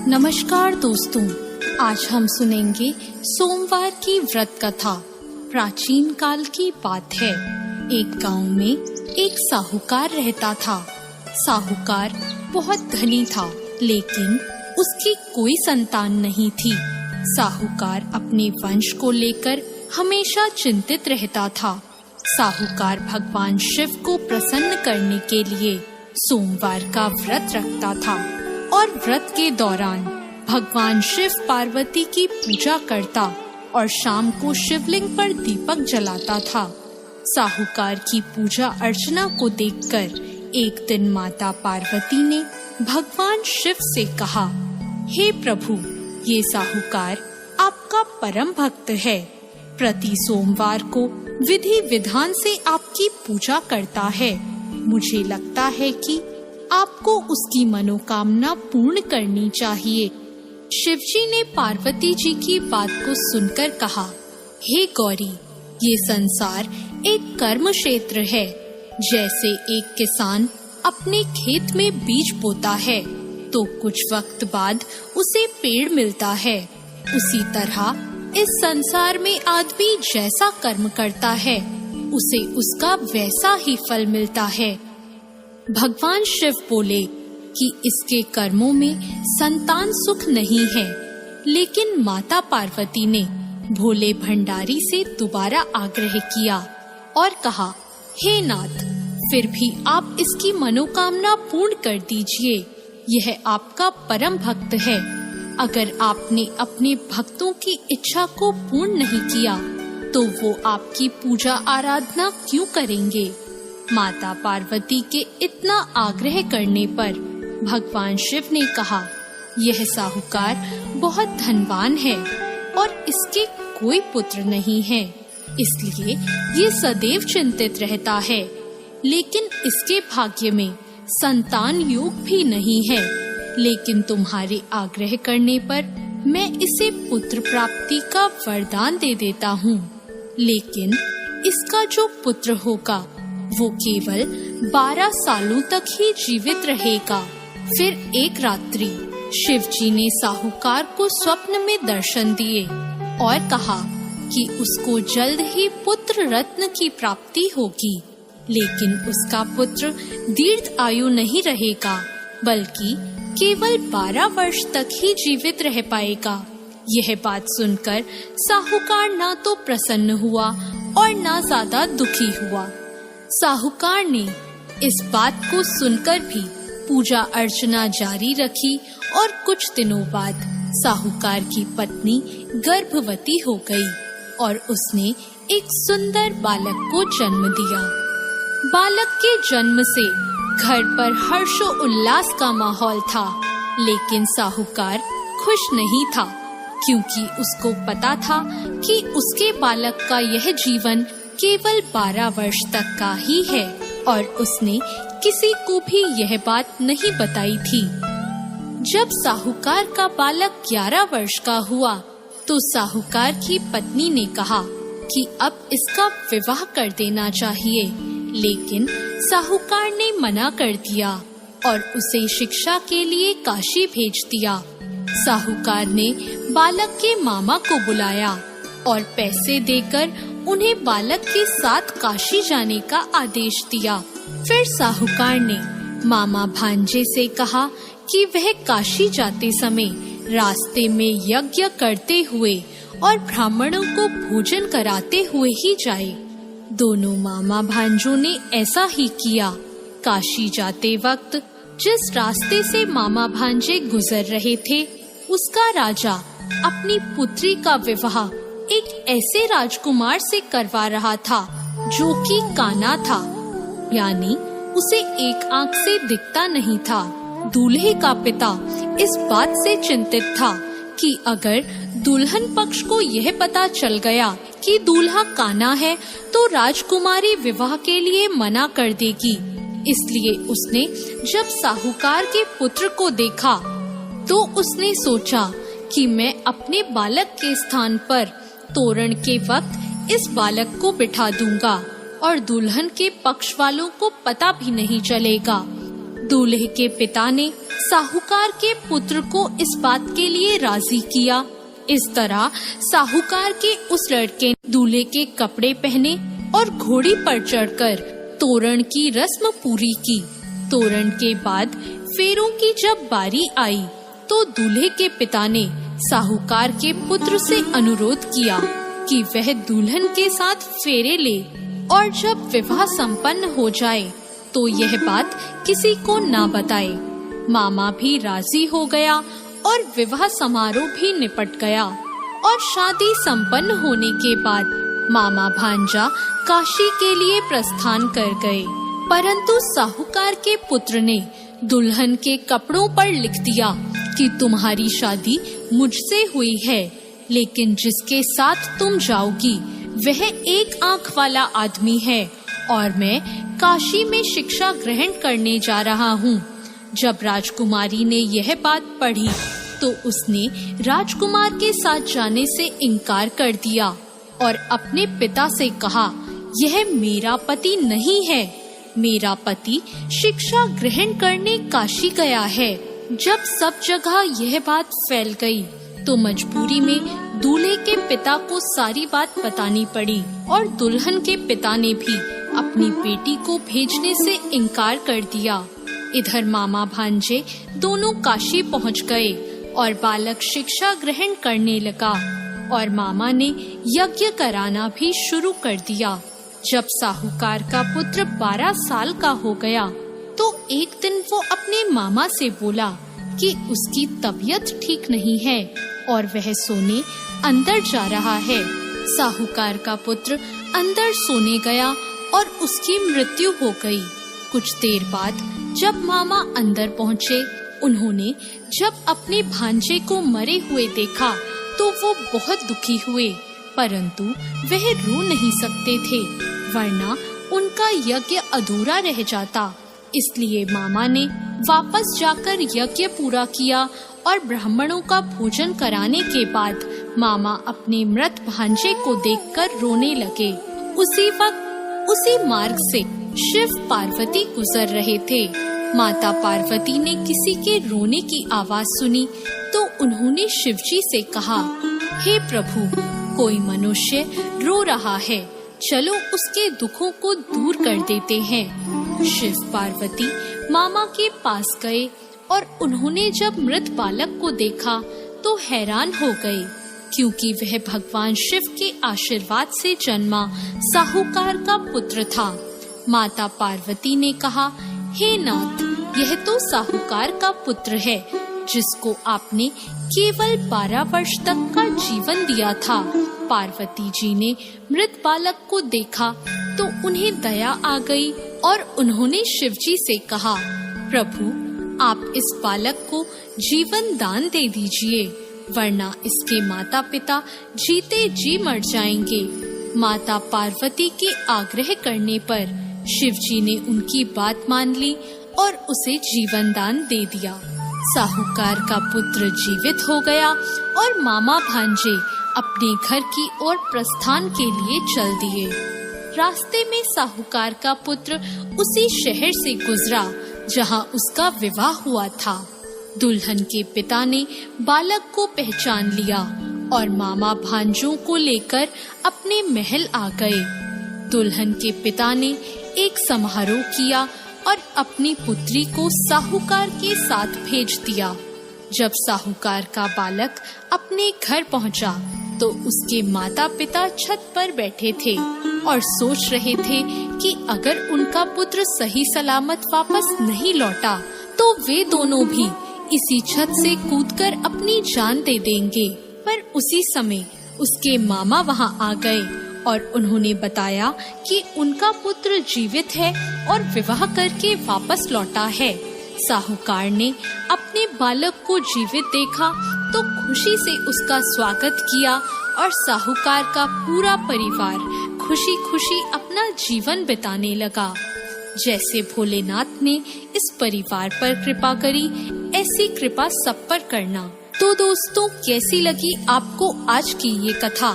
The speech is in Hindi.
नमस्कार दोस्तों, आज हम सुनेंगे सोमवार की व्रत कथा। प्राचीन काल की बात है। एक गांव में एक साहूकार रहता था। साहूकार बहुत धनी था, लेकिन उसकी कोई संतान नहीं थी। साहूकार अपने वंश को लेकर हमेशा चिंतित रहता था। साहूकार भगवान शिव को प्रसन्न करने के लिए सोमवार का व्रत रखता था और व्रत के दौरान भगवान शिव पार्वती की पूजा करता और शाम को शिवलिंग पर दीपक जलाता था। साहूकार की पूजा अर्चना को देखकर एक दिन माता पार्वती ने भगवान शिव से कहा, हे प्रभु, ये साहूकार आपका परम भक्त है। प्रति सोमवार को विधि विधान से आपकी पूजा करता है। मुझे लगता है कि आपको उसकी मनोकामना पूर्ण करनी चाहिए। शिवजी ने पार्वती जी की बात को सुनकर कहा, हे गौरी, ये संसार एक कर्म क्षेत्र है। जैसे एक किसान अपने खेत में बीज बोता है तो कुछ वक्त बाद उसे पेड़ मिलता है, उसी तरह इस संसार में आदमी जैसा कर्म करता है उसे उसका वैसा ही फल मिलता है। भगवान शिव बोले कि इसके कर्मों में संतान सुख नहीं है, लेकिन माता पार्वती ने भोले भंडारी से दोबारा आग्रह किया और कहा, हे नाथ, फिर भी आप इसकी मनोकामना पूर्ण कर दीजिए। यह आपका परम भक्त है। अगर आपने अपने भक्तों की इच्छा को पूर्ण नहीं किया तो वो आपकी पूजा आराधना क्यों करेंगे? माता पार्वती के इतना आग्रह करने पर भगवान शिव ने कहा, यह साहूकार बहुत धनवान है और इसके कोई पुत्र नहीं है, इसलिए ये सदैव चिंतित रहता है। लेकिन इसके भाग्य में संतान योग भी नहीं है। लेकिन तुम्हारे आग्रह करने पर मैं इसे पुत्र प्राप्ति का वरदान दे देता हूँ। लेकिन इसका जो पुत्र होगा वो केवल 12 सालों तक ही जीवित रहेगा। फिर एक रात्रि शिवजी ने साहूकार को स्वप्न में दर्शन दिए और कहा कि उसको जल्द ही पुत्र रत्न की प्राप्ति होगी, लेकिन उसका पुत्र दीर्घ आयु नहीं रहेगा, बल्कि केवल 12 वर्ष तक ही जीवित रह पाएगा। यह बात सुनकर साहूकार ना तो प्रसन्न हुआ और ना ज्यादा दुखी हुआ। साहूकार ने इस बात को सुनकर भी पूजा अर्चना जारी रखी और कुछ दिनों बाद साहूकार की पत्नी गर्भवती हो गई और उसने एक सुंदर बालक को जन्म दिया। बालक के जन्म से घर पर हर्षो उल्लास का माहौल था, लेकिन साहूकार खुश नहीं था, क्योंकि उसको पता था कि उसके बालक का यह जीवन केवल 12 वर्ष तक का ही है और उसने किसी को भी यह बात नहीं बताई थी। जब साहूकार का बालक 11 वर्ष का हुआ तो साहूकार की पत्नी ने कहा कि अब इसका विवाह कर देना चाहिए, लेकिन साहूकार ने मना कर दिया और उसे शिक्षा के लिए काशी भेज दिया। साहूकार ने बालक के मामा को बुलाया और पैसे देकर उन्हें बालक के साथ काशी जाने का आदेश दिया। फिर साहूकार ने मामा भांजे से कहा कि वह काशी जाते समय रास्ते में यज्ञ करते हुए और ब्राह्मणों को भोजन कराते हुए ही जाए। दोनों मामा भांजों ने ऐसा ही किया। काशी जाते वक्त जिस रास्ते से मामा भांजे गुजर रहे थे, उसका राजा अपनी पुत्री का विवाह एक ऐसे राजकुमार से करवा रहा था जो कि काना था, यानी उसे एक आंख से दिखता नहीं था। दूल्हे का पिता इस बात से चिंतित था कि अगर दुल्हन पक्ष को यह पता चल गया कि दूल्हा काना है तो राजकुमारी विवाह के लिए मना कर देगी। इसलिए उसने जब साहूकार के पुत्र को देखा तो उसने सोचा कि मैं अपने बालक के स्थान पर तोरण के वक्त इस बालक को बिठा दूंगा और दुल्हन के पक्ष वालों को पता भी नहीं चलेगा। दूल्हे के पिता ने साहूकार के पुत्र को इस बात के लिए राजी किया। इस तरह साहूकार के उस लड़के ने दूल्हे के कपड़े पहने और घोड़ी पर चढ़कर तोरण की रस्म पूरी की। तोरण के बाद फेरों की जब बारी आई तो दूल्हे के पिता ने साहूकार के पुत्र से अनुरोध किया कि वह दुल्हन के साथ फेरे ले और जब विवाह संपन्न हो जाए तो यह बात किसी को ना बताए। मामा भी राजी हो गया और विवाह समारोह भी निपट गया और शादी संपन्न होने के बाद मामा भांजा काशी के लिए प्रस्थान कर गए। परंतु साहूकार के पुत्र ने दुल्हन के कपड़ों पर लिख दिया कि तुम्हारी शादी मुझसे हुई है, लेकिन जिसके साथ तुम जाओगी वह एक आंख वाला आदमी है और मैं काशी में शिक्षा ग्रहण करने जा रहा हूँ। जब राजकुमारी ने यह बात पढ़ी तो उसने राजकुमार के साथ जाने से इनकार कर दिया और अपने पिता से कहा, यह मेरा पति नहीं है, मेरा पति शिक्षा ग्रहण करने काशी गया है। जब सब जगह यह बात फैल गई तो मजबूरी में दूल्हे के पिता को सारी बात बतानी पड़ी और दुल्हन के पिता ने भी अपनी बेटी को भेजने से इनकार कर दिया। इधर मामा भांजे दोनों काशी पहुंच गए और बालक शिक्षा ग्रहण करने लगा और मामा ने यज्ञ कराना भी शुरू कर दिया। जब साहूकार का पुत्र 12 साल का हो गया तो एक दिन वो अपने मामा से बोला कि उसकी तबीयत ठीक नहीं है और वह सोने अंदर जा रहा है। साहूकार का पुत्र अंदर सोने गया और उसकी मृत्यु हो गई। कुछ देर बाद जब मामा अंदर पहुँचे, उन्होंने जब अपने भांजे को मरे हुए देखा तो वो बहुत दुखी हुए, परंतु वह रो नहीं सकते थे वरना उनका यज्ञ अधूरा रह जाता। इसलिए मामा ने वापस जाकर यज्ञ पूरा किया और ब्राह्मणों का भोजन कराने के बाद मामा अपने मृत भांजे को देखकर रोने लगे। उसी वक्त उसी मार्ग से शिव पार्वती गुजर रहे थे। माता पार्वती ने किसी के रोने की आवाज सुनी तो उन्होंने शिवजी से कहा, हे प्रभु, कोई मनुष्य रो रहा है, चलो उसके दुखों को दूर कर देते हैं। शिव पार्वती मामा के पास गए और उन्होंने जब मृत बालक को देखा तो हैरान हो गए, क्योंकि वह भगवान शिव के आशीर्वाद से जन्मा साहूकार का पुत्र था। माता पार्वती ने कहा, हे नाथ, यह तो साहूकार का पुत्र है जिसको आपने केवल 12 वर्ष तक का जीवन दिया था। पार्वती जी ने मृत बालक को देखा तो उन्हें दया आ गई और उन्होंने शिवजी से कहा, प्रभु, आप इस बालक को जीवन दान दे दीजिए, वरना इसके माता पिता जीते जी मर जाएंगे। माता पार्वती के आग्रह करने पर शिवजी ने उनकी बात मान ली और उसे जीवन दान दे दिया। साहूकार का पुत्र जीवित हो गया और मामा भांजे अपने घर की ओर प्रस्थान के लिए चल दिए। रास्ते में साहूकार का पुत्र उसी शहर से गुजरा जहां उसका विवाह हुआ था। दुल्हन के पिता ने बालक को पहचान लिया और मामा भांजों को लेकर अपने महल आ गए। दुल्हन के पिता ने एक समारोह किया और अपनी पुत्री को साहूकार के साथ भेज दिया। जब साहूकार का बालक अपने घर पहुंचा तो उसके माता पिता छत पर बैठे थे और सोच रहे थे कि अगर उनका पुत्र सही सलामत वापस नहीं लौटा तो वे दोनों भी इसी छत से कूदकर अपनी जान दे देंगे। पर उसी समय उसके मामा वहां आ गए और उन्होंने बताया कि उनका पुत्र जीवित है और विवाह करके वापस लौटा है। साहूकार ने अपने बालक को जीवित देखा तो खुशी से उसका स्वागत किया और साहूकार का पूरा परिवार खुशी खुशी अपना जीवन बिताने लगा। जैसे भोलेनाथ ने इस परिवार पर कृपा करी, ऐसी कृपा सब पर करना। तो दोस्तों, कैसी लगी आपको आज की ये कथा?